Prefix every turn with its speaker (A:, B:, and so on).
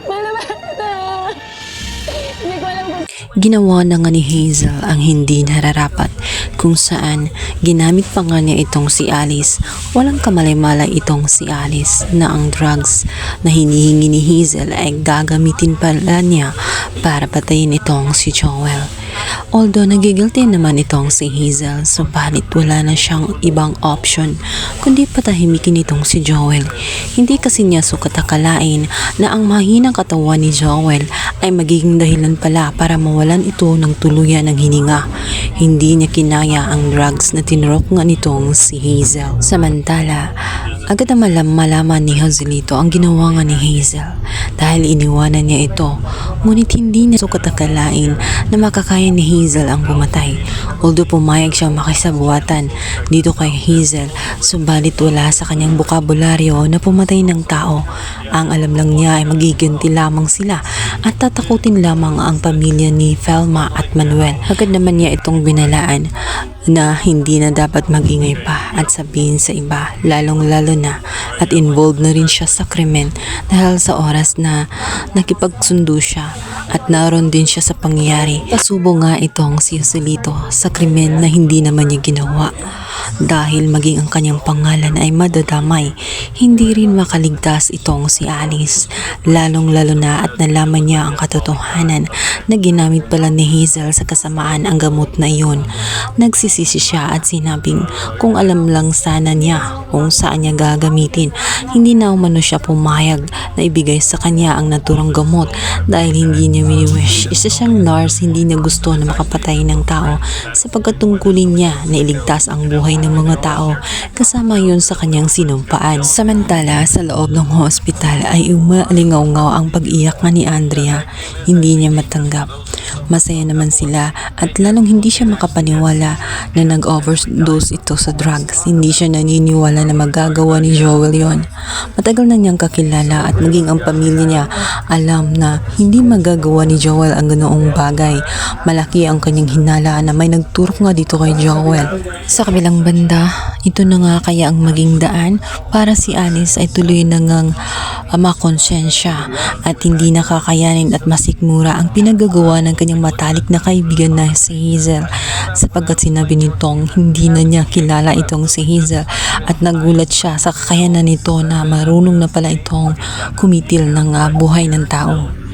A: Mahal na kita. Hindi ko alam kung
B: Ginawa na nga ni Hazel ang hindi nararapat kung saan ginamit pa nga niya itong si Alice. Walang kamalay-malay itong si Alice na ang drugs na hinihingi ni Hazel ay gagamitin pala niya para patayin itong si Joel. Although nagigilty naman itong si Hazel, subalit wala na siyang ibang option kundi patahimikin itong si Joel. Hindi kasi niya sukat akalain na ang mahinang katawan ni Joel ay magiging dahilan pala para mawalan ito ng tuluyan ng hininga. Hindi niya kinaya ang drugs na tinurok nga nitong si Hazel. Samantala, agad na malaman ni Joselito ang ginawa nga ni Hazel dahil iniwanan niya ito. Ngunit hindi niya sukat akalain na makakaya ni Hazel ang pumatay. Although pumayag siyang makisabuatan dito kay Hazel, subalit wala sa kanyang bokabularyo na pumatay ng tao. Ang alam lang niya ay magiganti lamang sila at tatakutin lamang ang pamilya ni Velma at Manuel. Agad naman niya itong binalaan na hindi na dapat magingay pa at sabihin sa iba, lalong-lalo na at involved na rin siya sa krimen dahil sa oras na nakipagsundo siya at naroon din siya sa pangyayari. Pasubo nga itong si Joselito sa krimen na hindi naman niya ginawa dahil maging ang kanyang pangalan ay madadamay. Hindi rin makaligtas itong si Alice, lalong-lalo na at nalaman niya ang katotohanan na ginamit pala ni Hazel sa kasamaan ang gamot na iyon. Nagsisisi siya at sinabing kung alam lang sana niya kung saan niya gagamitin, hindi na umano siya pumayag na ibigay sa kanya ang naturang gamot dahil hindi niya mini-wish. Isa siyang nurse, hindi niya gusto na makapatay ng tao sapagkat tungkulin niya na iligtas ang buhay ng mga tao, kasama yun sa kanyang sinumpaan. Samantala, sa loob ng hospital ay umalingaw-ngaw ang pag-iyak nga ni Andrea. Hindi niya matanggap. Masaya naman sila at lalong hindi siya makapaniwala na nag-overdose ito sa drugs. Hindi siya naniniwala na magagawa ni Joel yon. Matagal na niyang kakilala at maging ang pamilya niya alam na hindi magagawa ni Joel ang ganoong bagay. Malaki ang kanyang hinalaan na may nagturok nga dito kay Joel. Sa kabilang banda, ito na nga kaya ang maging daan para si Alice ay tuloy na ngang makonsensya at hindi nakakayanin at masikmura ang pinagagawa ng kanyang matalik na kaibigan na si Hazel, sapagkat sinabi nitong hindi na niya kilala itong si Hazel at nagulat siya sa kakayanan nito na marunong na pala itong kumitil ng buhay ng tao.